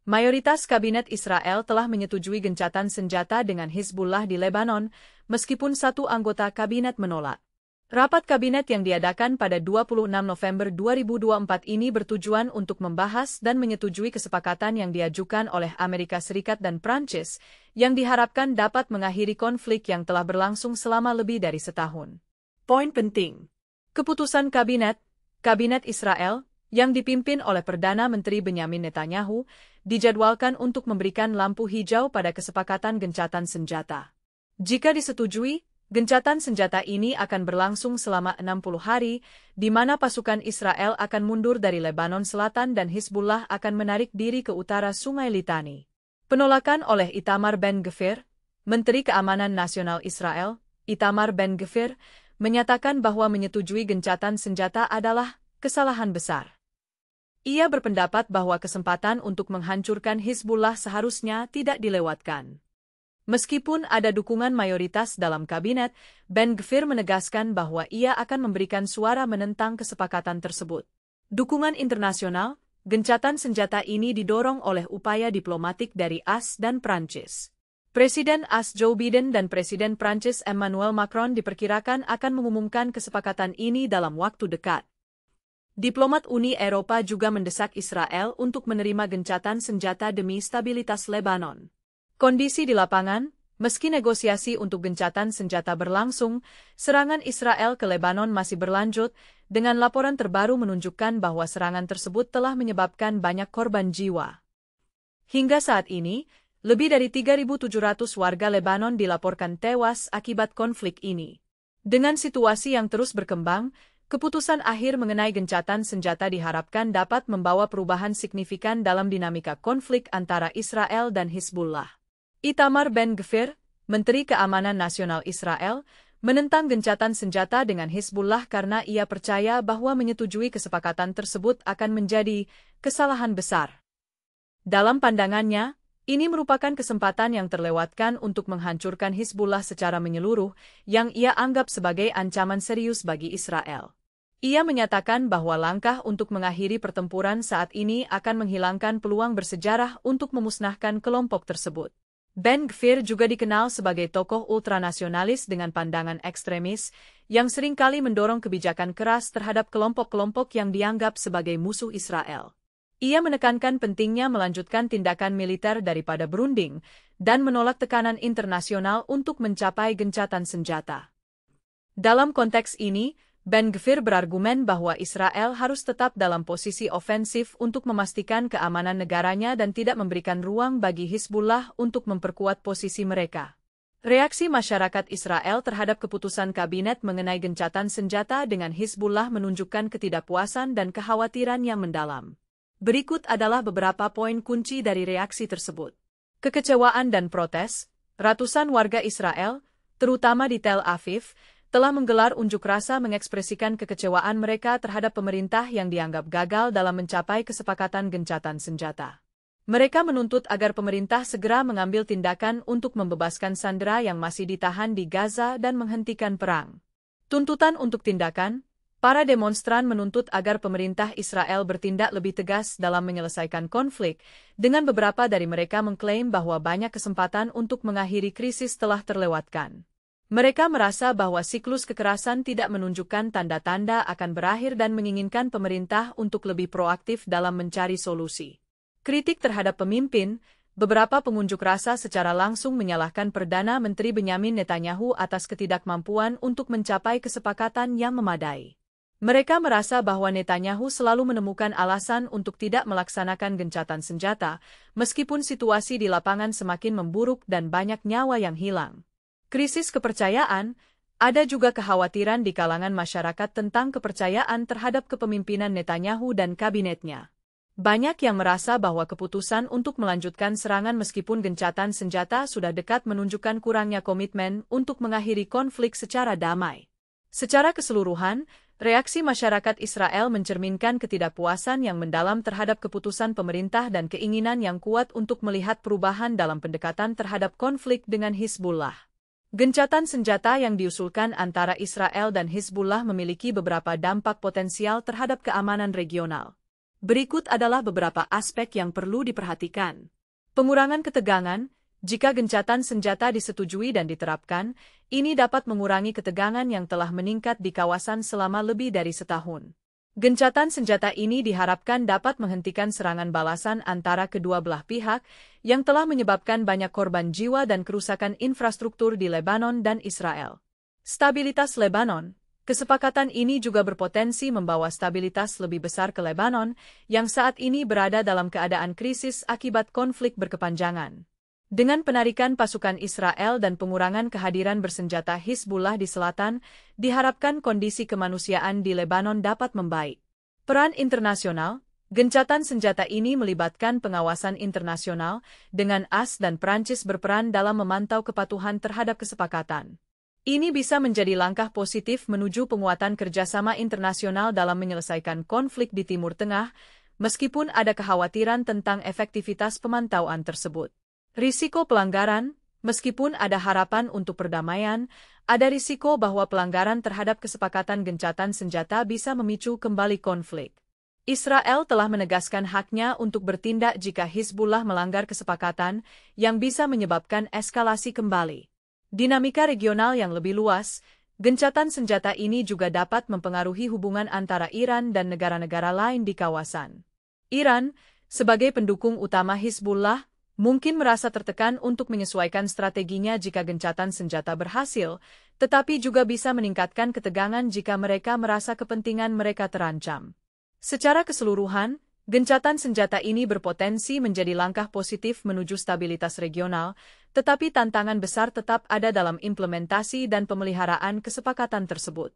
Mayoritas kabinet Israel telah menyetujui gencatan senjata dengan Hizbullah di Lebanon, meskipun satu anggota kabinet menolak. Rapat kabinet yang diadakan pada 26 November 2024 ini bertujuan untuk membahas dan menyetujui kesepakatan yang diajukan oleh Amerika Serikat dan Prancis, yang diharapkan dapat mengakhiri konflik yang telah berlangsung selama lebih dari setahun. Poin penting. Keputusan Kabinet Israel, yang dipimpin oleh Perdana Menteri Benyamin Netanyahu, dijadwalkan untuk memberikan lampu hijau pada kesepakatan gencatan senjata. Jika disetujui, gencatan senjata ini akan berlangsung selama 60 hari, di mana pasukan Israel akan mundur dari Lebanon Selatan dan Hizbullah akan menarik diri ke utara Sungai Litani. Penolakan oleh Itamar Ben-Gvir, Menteri Keamanan Nasional Israel, Itamar Ben-Gvir, menyatakan bahwa menyetujui gencatan senjata adalah kesalahan besar. Ia berpendapat bahwa kesempatan untuk menghancurkan Hizbullah seharusnya tidak dilewatkan. Meskipun ada dukungan mayoritas dalam kabinet, Ben-Gvir menegaskan bahwa ia akan memberikan suara menentang kesepakatan tersebut. Dukungan internasional, gencatan senjata ini didorong oleh upaya diplomatik dari AS dan Prancis. Presiden AS Joe Biden dan Presiden Prancis Emmanuel Macron diperkirakan akan mengumumkan kesepakatan ini dalam waktu dekat. Diplomat Uni Eropa juga mendesak Israel untuk menerima gencatan senjata demi stabilitas Lebanon. Kondisi di lapangan, meski negosiasi untuk gencatan senjata berlangsung, serangan Israel ke Lebanon masih berlanjut, dengan laporan terbaru menunjukkan bahwa serangan tersebut telah menyebabkan banyak korban jiwa. Hingga saat ini, lebih dari 3.700 warga Lebanon dilaporkan tewas akibat konflik ini. Dengan situasi yang terus berkembang, keputusan akhir mengenai gencatan senjata diharapkan dapat membawa perubahan signifikan dalam dinamika konflik antara Israel dan Hizbullah. Itamar Ben-Gvir, Menteri Keamanan Nasional Israel, menentang gencatan senjata dengan Hizbullah karena ia percaya bahwa menyetujui kesepakatan tersebut akan menjadi kesalahan besar. Dalam pandangannya, ini merupakan kesempatan yang terlewatkan untuk menghancurkan Hizbullah secara menyeluruh, yang ia anggap sebagai ancaman serius bagi Israel. Ia menyatakan bahwa langkah untuk mengakhiri pertempuran saat ini akan menghilangkan peluang bersejarah untuk memusnahkan kelompok tersebut. Ben-Gvir juga dikenal sebagai tokoh ultranasionalis dengan pandangan ekstremis, yang seringkali mendorong kebijakan keras terhadap kelompok-kelompok yang dianggap sebagai musuh Israel. Ia menekankan pentingnya melanjutkan tindakan militer daripada berunding, dan menolak tekanan internasional untuk mencapai gencatan senjata. Dalam konteks ini, Ben-Gvir berargumen bahwa Israel harus tetap dalam posisi ofensif untuk memastikan keamanan negaranya dan tidak memberikan ruang bagi Hizbullah untuk memperkuat posisi mereka. Reaksi masyarakat Israel terhadap keputusan kabinet mengenai gencatan senjata dengan Hizbullah menunjukkan ketidakpuasan dan kekhawatiran yang mendalam. Berikut adalah beberapa poin kunci dari reaksi tersebut. Kekecewaan dan protes. Ratusan warga Israel, terutama di Tel Aviv, telah menggelar unjuk rasa mengekspresikan kekecewaan mereka terhadap pemerintah yang dianggap gagal dalam mencapai kesepakatan gencatan senjata. Mereka menuntut agar pemerintah segera mengambil tindakan untuk membebaskan sandera yang masih ditahan di Gaza dan menghentikan perang. Tuntutan untuk tindakan, para demonstran menuntut agar pemerintah Israel bertindak lebih tegas dalam menyelesaikan konflik, dengan beberapa dari mereka mengklaim bahwa banyak kesempatan untuk mengakhiri krisis telah terlewatkan. Mereka merasa bahwa siklus kekerasan tidak menunjukkan tanda-tanda akan berakhir dan menginginkan pemerintah untuk lebih proaktif dalam mencari solusi. Kritik terhadap pemimpin, beberapa pengunjuk rasa secara langsung menyalahkan Perdana Menteri Benyamin Netanyahu atas ketidakmampuan untuk mencapai kesepakatan yang memadai. Mereka merasa bahwa Netanyahu selalu menemukan alasan untuk tidak melaksanakan gencatan senjata, meskipun situasi di lapangan semakin memburuk dan banyak nyawa yang hilang. Krisis kepercayaan, ada juga kekhawatiran di kalangan masyarakat tentang kepercayaan terhadap kepemimpinan Netanyahu dan kabinetnya. Banyak yang merasa bahwa keputusan untuk melanjutkan serangan meskipun gencatan senjata sudah dekat menunjukkan kurangnya komitmen untuk mengakhiri konflik secara damai. Secara keseluruhan, reaksi masyarakat Israel mencerminkan ketidakpuasan yang mendalam terhadap keputusan pemerintah dan keinginan yang kuat untuk melihat perubahan dalam pendekatan terhadap konflik dengan Hizbullah. Gencatan senjata yang diusulkan antara Israel dan Hizbullah memiliki beberapa dampak potensial terhadap keamanan regional. Berikut adalah beberapa aspek yang perlu diperhatikan. Pengurangan ketegangan. Jika gencatan senjata disetujui dan diterapkan, ini dapat mengurangi ketegangan yang telah meningkat di kawasan selama lebih dari setahun. Gencatan senjata ini diharapkan dapat menghentikan serangan balasan antara kedua belah pihak yang telah menyebabkan banyak korban jiwa dan kerusakan infrastruktur di Lebanon dan Israel. Stabilitas Lebanon. Kesepakatan ini juga berpotensi membawa stabilitas lebih besar ke Lebanon yang saat ini berada dalam keadaan krisis akibat konflik berkepanjangan. Dengan penarikan pasukan Israel dan pengurangan kehadiran bersenjata Hizbullah di selatan, diharapkan kondisi kemanusiaan di Lebanon dapat membaik. Peran internasional. Gencatan senjata ini melibatkan pengawasan internasional, dengan AS dan Prancis berperan dalam memantau kepatuhan terhadap kesepakatan. Ini bisa menjadi langkah positif menuju penguatan kerjasama internasional dalam menyelesaikan konflik di Timur Tengah, meskipun ada kekhawatiran tentang efektivitas pemantauan tersebut. Risiko pelanggaran. Meskipun ada harapan untuk perdamaian, ada risiko bahwa pelanggaran terhadap kesepakatan gencatan senjata bisa memicu kembali konflik. Israel telah menegaskan haknya untuk bertindak jika Hizbullah melanggar kesepakatan, yang bisa menyebabkan eskalasi kembali. Dinamika regional yang lebih luas. Gencatan senjata ini juga dapat mempengaruhi hubungan antara Iran dan negara-negara lain di kawasan. Iran, sebagai pendukung utama Hizbullah, mungkin merasa tertekan untuk menyesuaikan strateginya jika gencatan senjata berhasil, tetapi juga bisa meningkatkan ketegangan jika mereka merasa kepentingan mereka terancam. Secara keseluruhan, gencatan senjata ini berpotensi menjadi langkah positif menuju stabilitas regional, tetapi tantangan besar tetap ada dalam implementasi dan pemeliharaan kesepakatan tersebut.